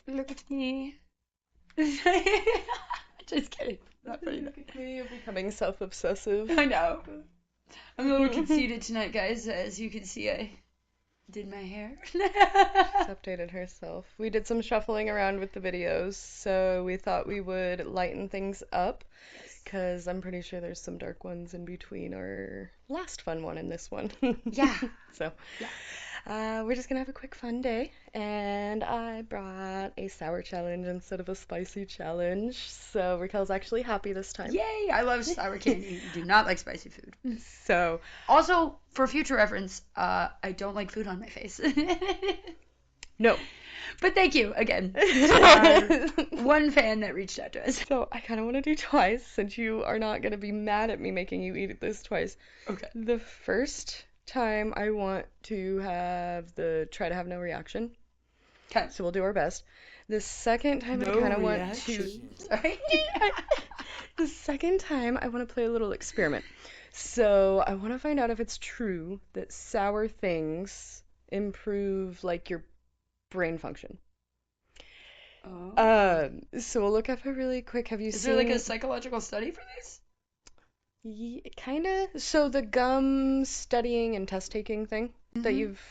Look at me. Just kidding. Not funny. Look at me, you're becoming self-obsessive. I know. I'm a little conceited tonight, guys. As you can see, I did my hair. She's updated herself. We did some shuffling around with the videos, so we thought we would lighten things up, because I'm pretty sure there's some dark ones in between our last fun one and this one. Yeah. So, we're just gonna have a quick fun day, and I brought a sour challenge instead of a spicy challenge, so Raquel's actually happy this time. Yay! I love sour candy. Do not like spicy food. So, Also, for future reference, I don't like food on my face. no. But thank you again. One fan that reached out to us. So I kind of want to do twice, since you are not going to be mad at me making you eat this twice. Okay. The first time I want to try to have no reaction. Okay. So we'll do our best. The second time I kind of want to... Sorry. The second time I want to play a little experiment. So I want to find out if it's true that sour things improve, like, your brain function. Oh. So we'll look up a really quick. Have you Is seen... there like a psychological study for this? Kinda. So the gum studying and test taking thing that you've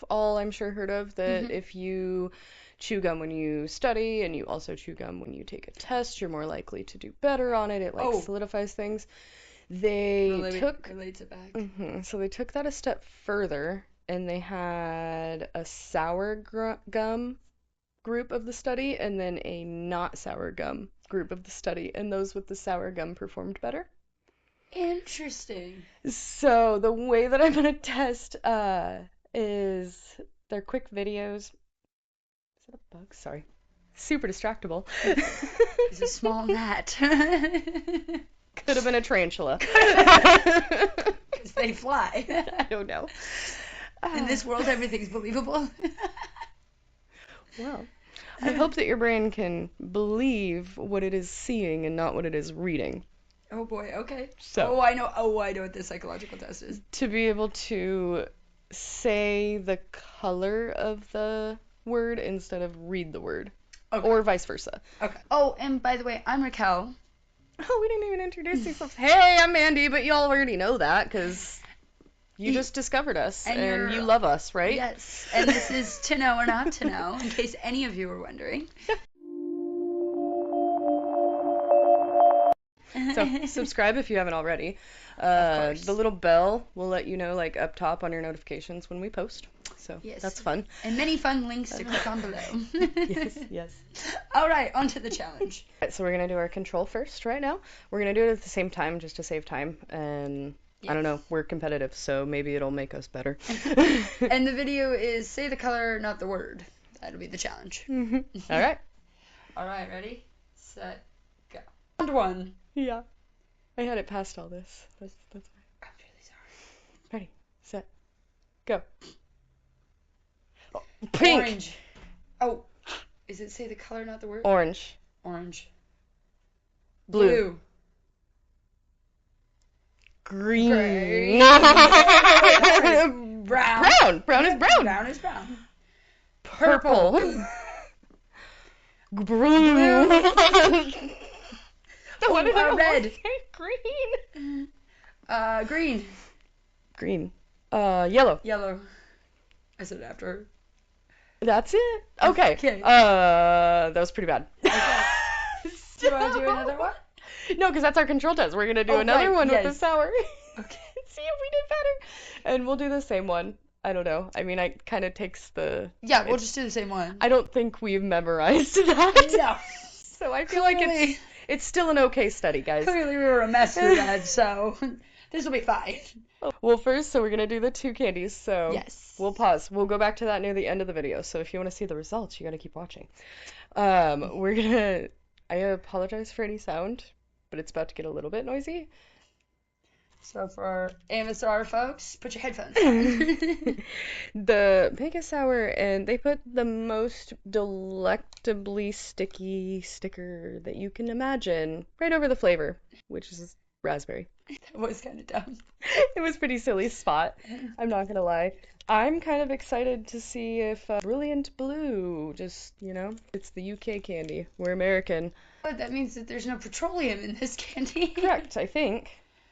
all, I'm sure, heard of, that if you chew gum when you study and you also chew gum when you take a test, you're more likely to do better on it. It like solidifies things. They relates it back. So they took that a step further, and they had a sour gum group of the study and then a not sour gum group of the study, and those with the sour gum performed better. Interesting. So the way that I'm gonna test is they're quick videos. Is that a bug? Sorry. Super distractible. It's a small gnat. Could have been a tarantula. Because they fly. I don't know. In this world, everything's believable. Well, I hope that your brain can believe what it is seeing and not what it is reading. Oh boy, okay. So, I know what the psychological test is. To be able to say the color of the word instead of read the word. Okay. Or vice versa. Okay. Oh, and by the way, I'm Raquel. Oh, we didn't even introduce yourselves. Hey, I'm Mandy, but y'all already know that because you just discovered us and you love us, right? Yes. And this is To Know or Not to Know, in case any of you were wondering. So subscribe if you haven't already. The little bell will let you know, like, up top on your notifications when we post. So that's fun. And many fun links to click on below. Yes. All right, on to the challenge. So we're going to do our control first right now. We're going to do it at the same time just to save time. And I don't know, we're competitive, so maybe it'll make us better. And the video is say the color, not the word. That'll be the challenge. All right. All right, ready, set, go. Round one. Yeah. I had it past all this. That's fine. I'm really sorry. Ready, set, go. Oh, pink. Orange. Oh, is it say the color, not the word? Orange. Orange. Blue. Green. Brown. Brown is brown. Brown is brown. Purple. Blue. Red. Green. Green. Green. Yellow. Yellow. I said it after her. That's it? Okay. That was pretty bad. Okay. Do you want to do another one? No, because that's our control test. We're going to do another one with the sour. Okay. See if we did better. And we'll do the same one. I don't know. I mean, it kind of takes the... Yeah, we'll just do the same one. I don't think we've memorized that. No. So I feel like it's still an okay study, guys. Clearly we were a mess with that, so this will be fine. Well, first, so we're going to do the two candies, so yes. We'll pause. We'll go back to that near the end of the video, so if you want to see the results, you got to keep watching. I apologize for any sound, but it's about to get a little bit noisy. So for our AMSR folks, put your headphones on. The biggest sour, and they put the most delectably sticky sticker that you can imagine right over the flavor, which is raspberry. That was kind of dumb. It was pretty silly spot. I'm not gonna lie. I'm kind of excited to see if Brilliant Blue, just, it's the UK candy. We're American. But that means that there's no petroleum in this candy. Correct, I think.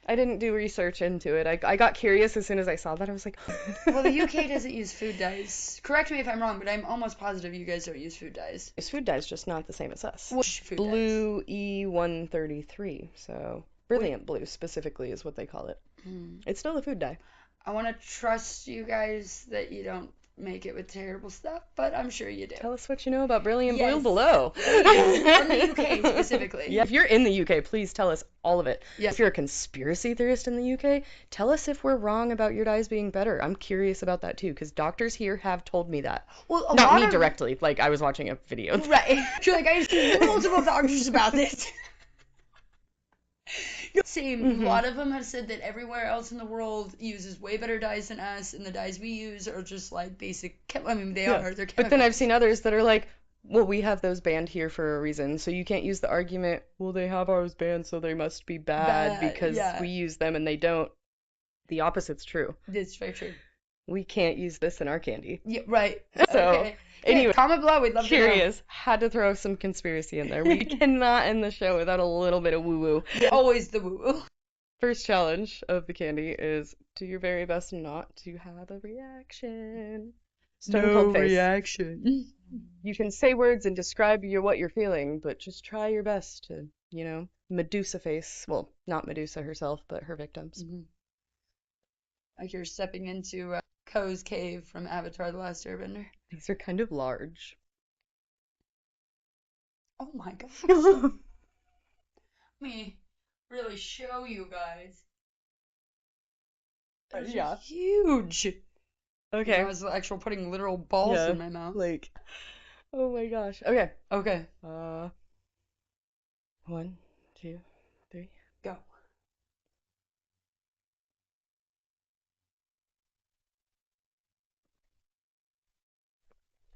I didn't do research into it. I got curious as soon as I saw that. I was like, Well, the UK doesn't use food dyes. Correct me if I'm wrong, but I'm almost positive you guys don't use food dyes. It's food dye's just not the same as us. Which food dyes? Blue E133. So Brilliant Blue specifically is what they call it. It's still a food dye. I want to trust you guys that you don't make it with terrible stuff, but I'm sure you do. Tell us what you know about Brilliant Yes. Blue below. From the UK specifically. Yeah, if you're in the UK, please tell us all of it. Yes. If you're a conspiracy theorist in the UK, tell us if we're wrong about your dyes being better. I'm curious about that too, because doctors here have told me that. Well, Not me directly, like I was watching a video. Right. You're like, I've seen multiple doctors about this. Same. A lot of them have said that everywhere else in the world uses way better dyes than us, and the dyes we use are just like basic. I mean, they are. They're chemicals. But then I've seen others that are like, well, we have those banned here for a reason, so you can't use the argument, well, they have ours banned, so they must be bad because we use them and they don't. The opposite's true. It's very true. We can't use this in our candy. Yeah, right. So, okay. anyway, comment below. We'd love to know. Curious. Had to throw some conspiracy in there. We cannot end the show without a little bit of woo-woo. Always the woo-woo. First challenge of the candy is do your very best not to have a reaction. Stone cold face. reaction. You can say words and describe what you're feeling, but just try your best to, Medusa face. Well, not Medusa herself, but her victims. Mm-hmm. Like you're stepping into Ko's cave from Avatar: The Last Airbender. These are kind of large. Oh my gosh. Let me really show you guys. Those are huge. Okay. I was actually putting literal balls in my mouth. Like, oh my gosh. Okay. Okay. 1, 2, 3. Go.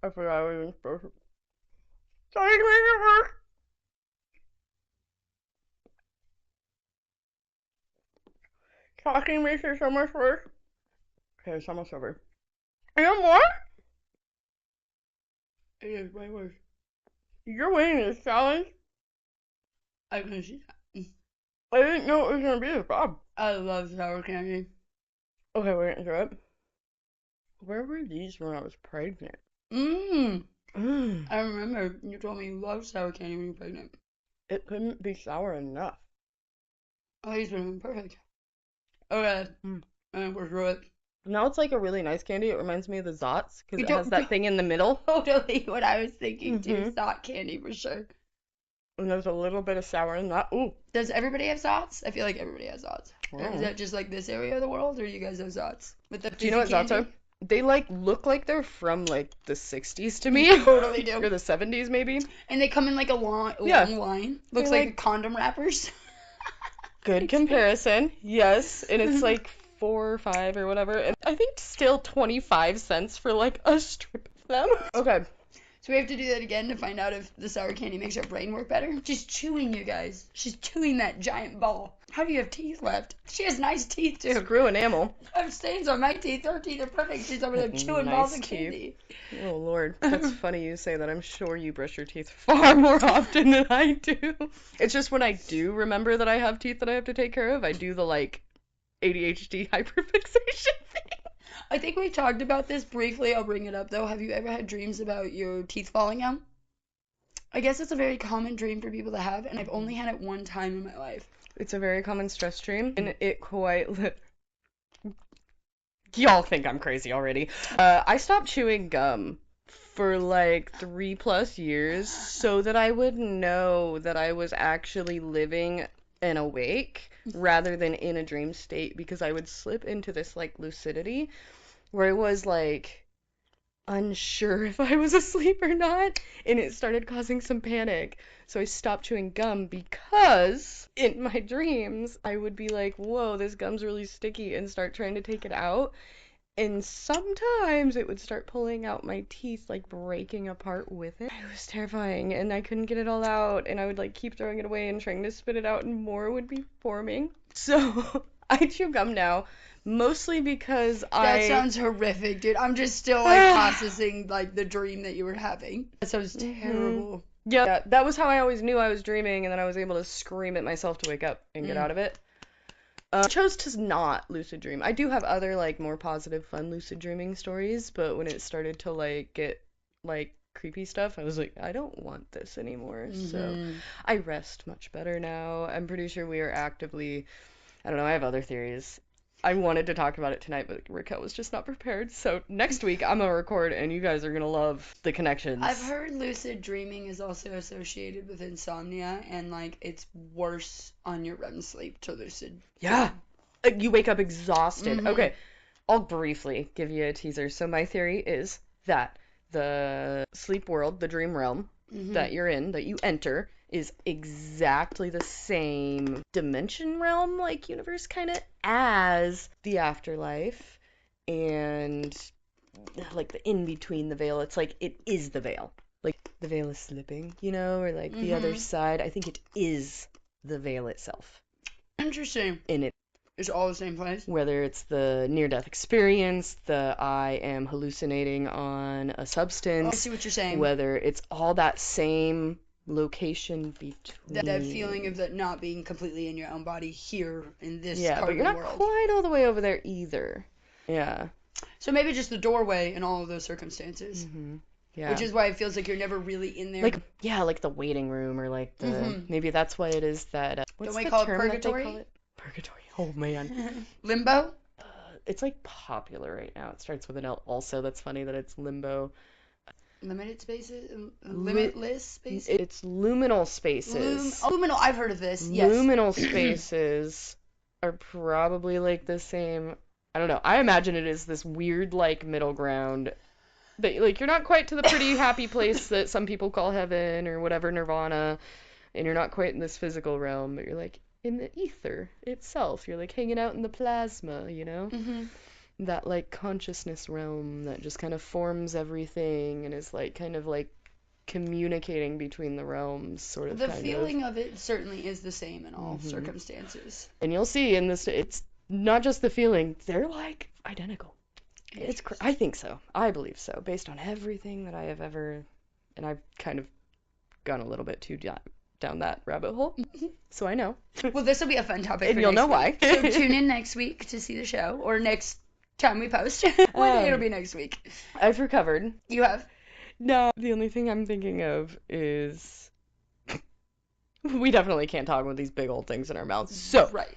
I forgot I was supposed to. Sorry to make it worse. Talking makes it so much worse. Okay, it's almost over. And more? It is way worse. You're winning this challenge. I can see that. I didn't know it was gonna be this bad. I love sour candy. Okay, we're gonna do it. Where were these when I was pregnant? I remember you told me you loved sour candy when you were pregnant. It couldn't be sour enough. Oh, these would have been perfect. Okay. And we're through it. Now it's like a really nice candy. It reminds me of the Zots because it has that thing in the middle. Totally what I was thinking too. Zot candy for sure. And there's a little bit of sour in that. Ooh. Does everybody have Zots? I feel like everybody has Zots. Wow. Or is that just like this area of the world, or do you guys have Zots? With the Do you know what candy? Zots are? They look like they're from like the 60s to me. They totally do. Or the 70s maybe. And they come in like a long line. Looks They're like condom wrappers. Good comparison. Yes. And it's like 4 or 5 or whatever. And I think still 25 cents for like a strip of them. Okay. So we have to do that again to find out if the sour candy makes our brain work better. She's chewing, you guys. She's chewing that giant ball. How do you have teeth left? She has nice teeth too. Screw enamel. I have stains on my teeth. Her teeth are perfect. She's over there chewing balls of candy. Oh Lord, that's funny you say that. I'm sure you brush your teeth far more often than I do. It's just when I do remember that I have teeth that I have to take care of, I do the like ADHD hyperfixation thing. I think we talked about this briefly. I'll bring it up though. Have you ever had dreams about your teeth falling out? I guess it's a very common dream for people to have, and I've only had it one time in my life. It's a very common stress dream, and it quite... Y'all think I'm crazy already. I stopped chewing gum for like 3+ years so that I would know that I was actually living and awake rather than in a dream state, because I would slip into this like lucidity where I was like unsure if I was asleep or not, and it started causing some panic. So I stopped chewing gum because in my dreams I would be like, whoa, this gum's really sticky, and start trying to take it out. And sometimes it would start pulling out my teeth, like breaking apart with it. It was terrifying, and I couldn't get it all out, and I would like keep throwing it away and trying to spit it out, and more would be forming. So I chew gum now, Mostly because That sounds horrific, dude. I'm just still like processing like the dream that you were having. That sounds terrible. Yeah, that was how I always knew I was dreaming, and then I was able to scream at myself to wake up and get out of it. I chose to not lucid dream. I do have other like more positive, fun lucid dreaming stories, but when it started to like get like creepy stuff, I was like, I don't want this anymore. So I rest much better now. I'm pretty sure we are actively, I don't know, I have other theories. I wanted to talk about it tonight, but Raquel was just not prepared. So next week I'm gonna record, and you guys are gonna love the connections. I've heard lucid dreaming is also associated with insomnia, and like it's worse on your REM sleep to lucid. Yeah. You wake up exhausted. Okay. I'll briefly give you a teaser. So my theory is that the sleep world, the dream realm that you're in, that you enter, is exactly the same dimension realm, like universe kind of, as the afterlife and like the in between the veil. It's like it is the veil. Like the veil is slipping, you know, or like the other side. I think it is the veil itself. Interesting. And it It's all the same place. whether it's the near-death experience, the I am hallucinating on a substance. I see what you're saying. Whether it's all that same location between. That feeling of that not being completely in your own body here in this Yeah, part but you're of not the world. quite all the way over there either. Yeah. So maybe just the doorway in all of those circumstances. Yeah. Which is why it feels like you're never really in there. Like, yeah, like the waiting room, or like the maybe that's why it is that. What's Don't we the call it term that they purgatory? call it? Purgatory. Oh man. Limbo? It's like popular right now. It starts with an L also. That's funny that it's limbo. Limited spaces? Limitless spaces? It's luminal spaces. Luminal, I've heard of this, yes. Luminal spaces are probably like the same. I don't know. I imagine it is this weird like middle ground that like you're not quite to the pretty happy place that some people call heaven or whatever, nirvana, and you're not quite in this physical realm, but you're like in the ether itself. You're like hanging out in the plasma, you know? That like consciousness realm that just kind of forms everything and is like kind of like communicating between the realms, sort of. The feeling of it certainly is the same in all circumstances. And you'll see in this, it's not just the feeling, they're like identical. It's I think so. I believe so, based on everything that I have ever, and I've kind of gone a little bit too down that rabbit hole, so I know. Well, this will be a fun topic And for you'll next know week. why. So tune in next week to see the show, or next time we post. One day it'll be next week. I've recovered. You have? No, the only thing I'm thinking of is we definitely can't talk with these big old things in our mouths. So, right.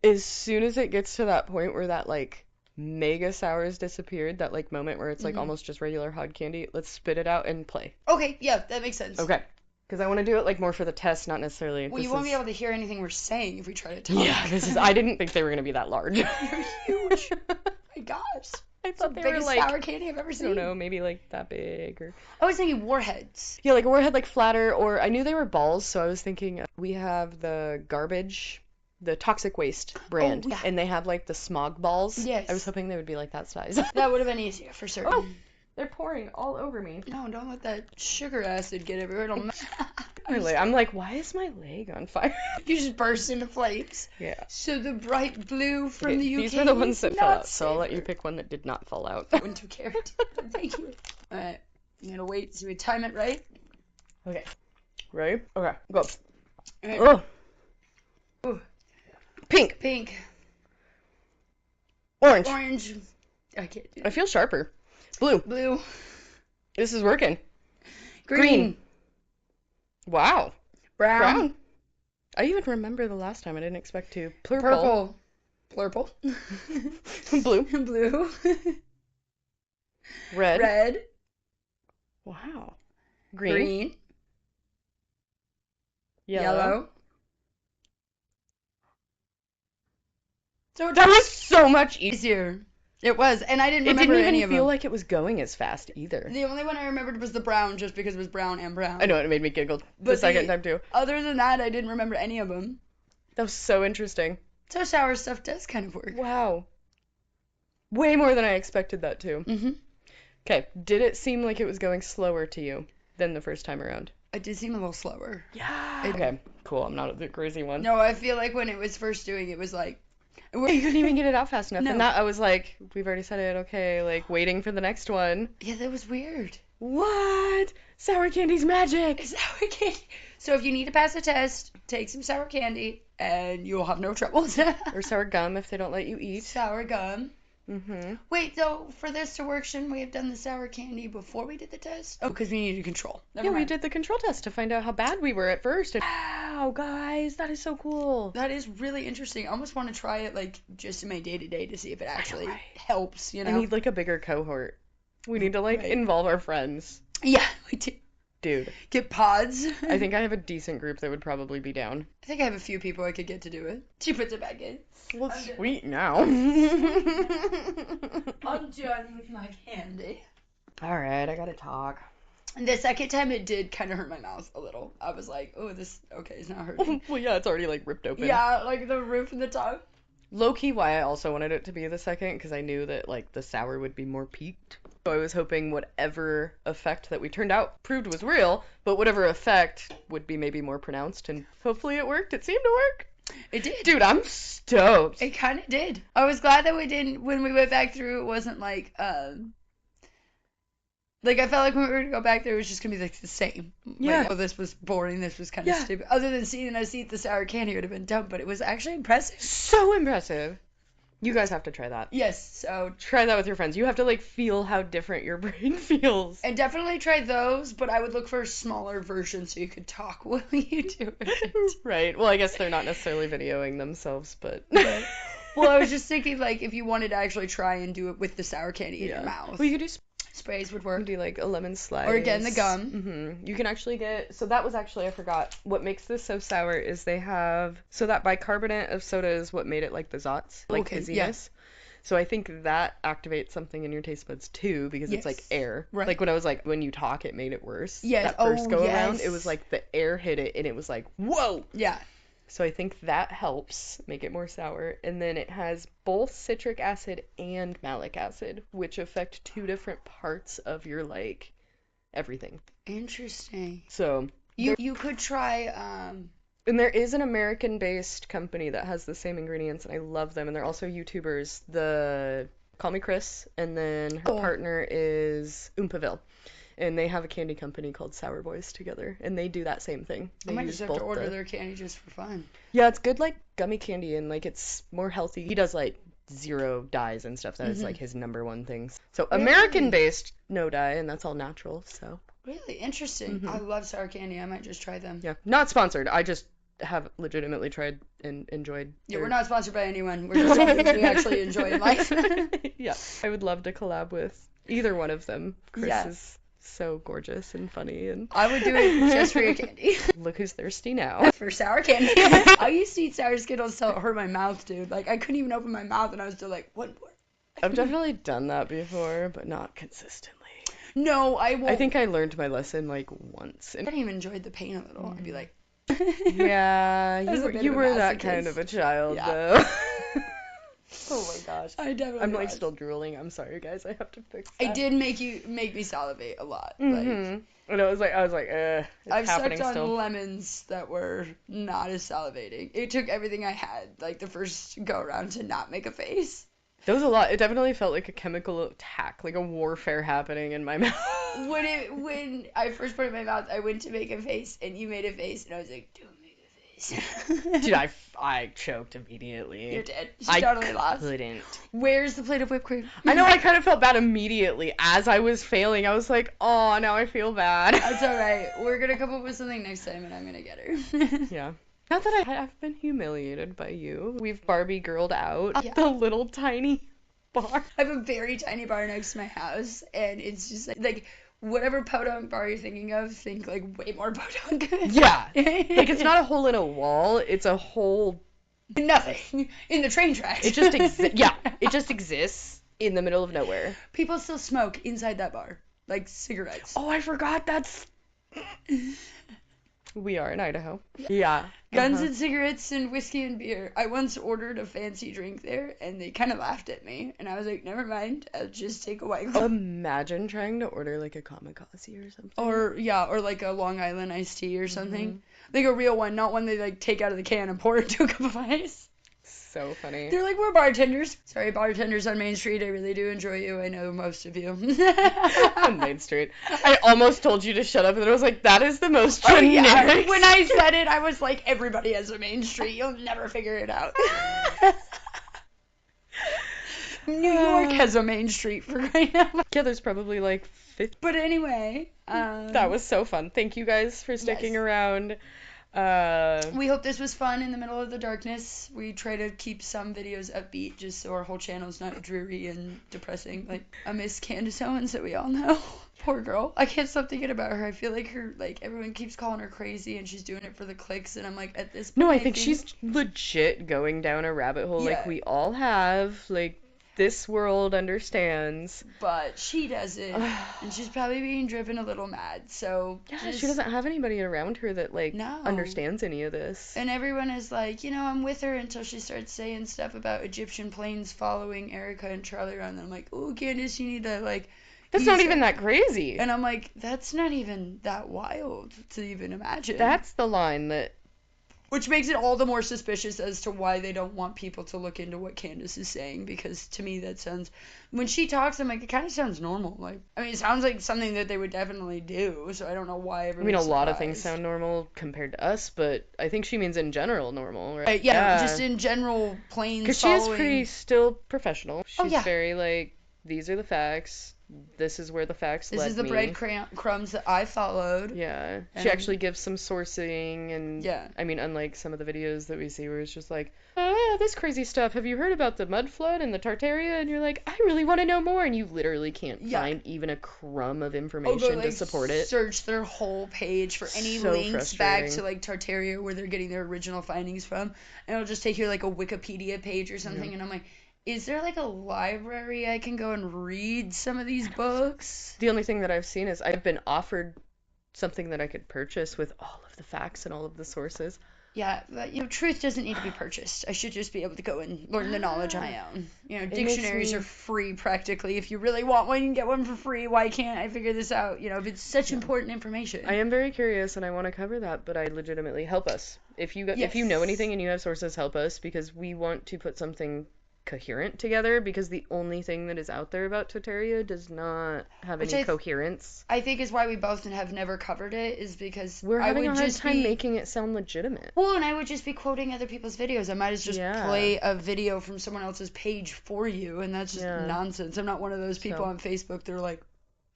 As soon as it gets to that point where that like mega sour has disappeared, that like moment where it's like almost just regular hard candy, let's spit it out and play. Okay, yeah, that makes sense. Okay. Because I want to do it like more for the test, not necessarily. Well, you won't be able to hear anything we're saying if we try to talk. Yeah, I didn't think they were gonna be that large. They're huge. My gosh. I thought the they were biggest like, sour candy I've ever I seen. don't know, maybe like that big or. I was thinking warheads. Yeah, like a warhead, like flatter, or I knew they were balls, so I was thinking we have the garbage, the toxic waste brand, and they have like the smog balls. Yes. I was hoping they would be like that size. That would have been easier for certain. Oh, they're pouring all over me. No, don't let that sugar acid get everywhere. I'm like, why is my leg on fire? You just burst into flames. Yeah. So the bright blue from the UK. These were the ones that fell out, so I'll let safer. you pick one that did not fall out. I wouldn't have cared. Thank you. Alright. I'm gonna wait so we time it right. Okay. Ready? Okay, go. Right. Oh. Ooh. Pink. Pink. Orange. Orange. I can't do I that. feel sharper. Blue. Blue. This is working. Green. Wow. Brown. I even remember the last time I didn't expect to. Purple. Purple. Blue. Blue. Red. Red. Wow. Green. Green. Yellow. So That was so much easier. easier. It was, and I didn't It remember didn't any even of them. feel like it was going as fast either. The only one I remembered was the brown, just because it was brown and brown. I know, it made me giggle the But second time too. Other than that, I didn't remember any of them. That was so interesting. So sour stuff does kind of work. Wow. Way more than I expected that too. Mm-hmm. Okay, did it seem like it was going slower to you than the first time around? It did seem a little slower. Yeah. Okay, cool. I'm not the crazy one. No, I feel like when it was first doing, it was like You couldn't even get it out fast enough. No. And that I was like, we've already said it, okay, like waiting for the next one. Yeah, that was weird. What? Sour candy's magic. Sour candy. So if you need to pass a test, take some sour candy and you'll have no troubles. Or sour gum if they don't let you eat. Sour gum. Mm-hmm. Wait, though, for this to work, shouldn't we have done the sour candy before we did the test? Oh, because we needed control. Never Yeah, we mind. did the control test to find out how bad we were at first. And wow, guys, that is so cool. That is really interesting. I almost want to try it, like, just in my day-to-day to see if it actually right? helps, you know? I need like a bigger cohort. We need to like Right. involve our friends. Yeah, we do. Dude, Get pods. I think I have a decent group that would probably be down. I think I have a few people I could get to do it. She puts it back in. Well, I'm done. sweet now. I'm done with my candy. All right, I gotta talk. And the second time it did kind of hurt my mouth a little. I was like, oh, this, okay, it's not hurting. Well, yeah, it's already like ripped open. Yeah, like the roof and the top. Low key, why I also wanted it to be the second, because I knew that like the sour would be more peaked. So I was hoping whatever effect that we turned out proved was real, but whatever effect would be maybe more pronounced, and hopefully it worked. It seemed to work. It did. Dude, I'm stoked. It kind of did. I was glad that we didn't, when we went back through, it wasn't like I felt like when we were gonna go back there, it was just gonna be like the same. Yeah. Like, oh, this was boring. This was kind of Yeah. stupid. Other than seeing us eat the sour candy, it would have been dumb, but it was actually impressive. So impressive. You guys have to try that. Yes. So Try that with your friends. You have to like feel how different your brain feels. and definitely try those, but I would look for a smaller version so you could talk while you do it. Right. Well, I guess they're not necessarily videoing themselves, but. Well, I was just thinking like if you wanted to actually try and do it with the sour candy in your mouth. Well, you could do Sprays would work. do like a lemon slice. Or again, the gum. Mm-hmm. You can actually get. So that was actually, I forgot. What makes this so sour is they have. So that bicarbonate of soda is what made it like the Zotz, like Okay, fizziness. yeah. So I think that activates something in your taste buds too, because it's like Yes. air. Right. Like when I was like, when you talk, it made it worse. Yes. That first Oh, go around, yes. it was like the air hit it, and it was like, whoa. Yeah. So I think that helps make it more sour. And then it has both citric acid and malic acid, which affect two different parts of your like everything. Interesting. So You could try and there is an American-based company that has the same ingredients, and I love them. And they're also YouTubers. The Call Me Chris, and then her Cool. partner is Oompaville. And they have a candy company called Sour Boys together, and they do that same thing. I They might use just have to both order the- their candy just for fun. Yeah, it's good like gummy candy, and like it's more healthy. He does like zero dyes and stuff. That is like his number one thing. So Really? American-based, no dye, and that's all natural. So Really interesting. I love sour candy. I might just try them. yeah, not sponsored. I just have legitimately tried and enjoyed. Yeah, their- we're not sponsored by anyone. We're just saying things we actually enjoy in life. Yeah, I would love to collab with either one of them. Chris Yeah. is so gorgeous and funny, and I would do it just for your candy. look who's thirsty now. For sour candy. I used to eat sour Skittles till it hurt my mouth, dude. Like, I couldn't even open my mouth, and I was still like, one more. I've definitely done that before, but not consistently. No, I won't. I think I learned my lesson like once. I And didn't even enjoy the pain a little. I'd be like, yeah, I was a bit you of a were that masochist. kind of a child, Yeah. though. Oh my gosh. I definitely I'm like was. still drooling. I'm sorry, guys. I have to fix that. It did make me salivate a lot. Like, Mhm. And I was like, it's I've happening sucked on still. lemons that were not as salivating. It took everything I had, like the first go around, to not make a face. That was a lot. It definitely felt like a chemical attack, like a warfare happening in my mouth. When I first put it in my mouth, I went to make a face, and you made a face, and I was like, don't make a face. Dude, I choked immediately. You're dead. She I totally lost. couldn't. Where's the plate of whipped cream? I know I kind of felt bad immediately as I was failing. I was like, oh, now I feel bad. That's alright. We're gonna come up with something next time, and I'm gonna get her. Yeah. Not that I have been humiliated by you. We've Barbie girled out Yeah. the little tiny bar. I have a very tiny bar next to my house, and it's just like whatever podunk bar you're thinking of, think like way more podunk. Yeah. Like it's not a hole in a wall, it's a hole. Nothing in the train tracks. It just exists. Yeah, it just exists in the middle of nowhere. People still smoke inside that bar, like cigarettes. Oh, I forgot that's. We are in Idaho. Yeah. Guns Uh-huh. and cigarettes and whiskey and beer. I once ordered a fancy drink there, and they kind of laughed at me, and I was like, never mind, I'll just take a white claw. Imagine trying to order like a kamikaze or something. Or like a Long Island iced tea or something. Like a real one, not one they like take out of the can and pour into a cup of ice. So funny. They're like, we're bartenders. Sorry, bartenders on Main Street. I really do enjoy you. I know most of you. On Main Street. I almost told you to shut up, and then I was like, that is the most Oh, generic. yeah. When I said it, I was like, everybody has a Main Street. You'll never figure it out. New York has a Main Street for right now. Yeah, there's probably like 50. But anyway. That was so fun. Thank you guys for sticking around. We hope this was fun in the middle of the darkness. We try to keep some videos upbeat just so our whole channel's not dreary and depressing. Like, I miss Candace Owens that we all know. Poor girl. I can't stop thinking about her. I feel like everyone keeps calling her crazy and she's doing it for the clicks, and I'm like, at this point, No, I think she's legit going down a rabbit hole like we all have. Like, this world understands. But she doesn't. And she's probably being driven a little mad. So yeah, she doesn't have anybody around her that understands any of this. And everyone is like, I'm with her until she starts saying stuff about Egyptian planes following Erica and Charlie around. And I'm like, oh, Candace, you need to That's not even that crazy. And I'm like, that's not even that wild to even imagine. That's the line that... Which makes it all the more suspicious as to why they don't want people to look into what Candace is saying, because to me that sounds... When she talks, I'm like, it kind of sounds normal. It sounds like something that they would definitely do, so I don't know why everyone's a lot of things sound normal compared to us, but I think she means in general normal, right? Yeah, just in general, planes because she is pretty still professional. She's very these are the facts. This is where the facts led me. This is the breadcrumbs that I followed. Yeah. She actually gives some sourcing, and unlike some of the videos that we see where it's just like, this crazy stuff. Have you heard about the mud flood and the Tartaria? And you're like, I really want to know more, and you literally can't find even a crumb of information to support it. Search their whole page for any links back to Tartaria where they're getting their original findings from, and it'll just take you a Wikipedia page or something, and I'm like, is there a library I can go and read some of these books? The only thing that I've seen is I've been offered something that I could purchase with all of the facts and all of the sources. Yeah, but truth doesn't need to be purchased. I should just be able to go and learn the knowledge I own. Dictionaries are free practically. If you really want one, you can get one for free. Why can't I figure this out? If it's such important information. I am very curious and I want to cover that, but I legitimately help us. If you know anything and you have sources, help us, because we want to put something coherent together, because the only thing that is out there about Tartaria does not have any coherence. I think is why we both have never covered it, is because we're having a hard time making it sound legitimate. Well, and I would just be quoting other people's videos. I might as well just play a video from someone else's page for you, and that's just nonsense. I'm not one of those people on Facebook that are like,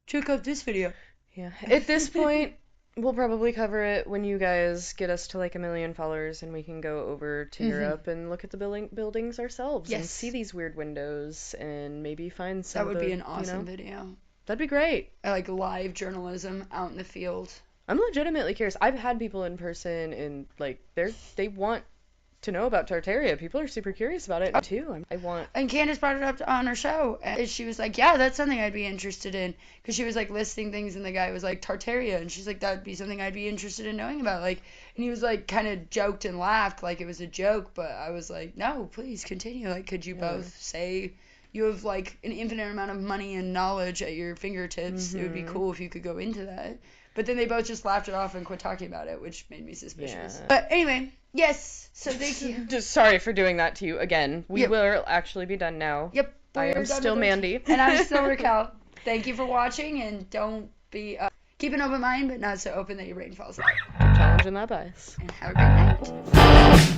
check out this video. Yeah. At this point, we'll probably cover it when you guys get us to 1 million followers, and we can go over to Europe and look at the buildings ourselves and see these weird windows and maybe find some. That would be an awesome video. That'd be great. I like live journalism out in the field. I'm legitimately curious. I've had people in person and they want to know about Tartaria. People are super curious about it too. And Candace brought it up on her show, and she was like, yeah, that's something I'd be interested in, because she was listing things, and the guy was like, Tartaria, and she's like, that'd be something I'd be interested in knowing about, and he was kind of joked and laughed like it was a joke, but I was like, no, please continue. Could you both say you have an infinite amount of money and knowledge at your fingertips? It would be cool if you could go into that. But then they both just laughed it off and quit talking about it, which made me suspicious. But anyway, yes. So thank you. Just sorry for doing that to you again. We will actually be done now. Yep. I am still Mandy. And I'm still Raquel. Thank you for watching, and don't be keep an open mind, but not so open that your brain falls out. Challenging that bias. And have a great night.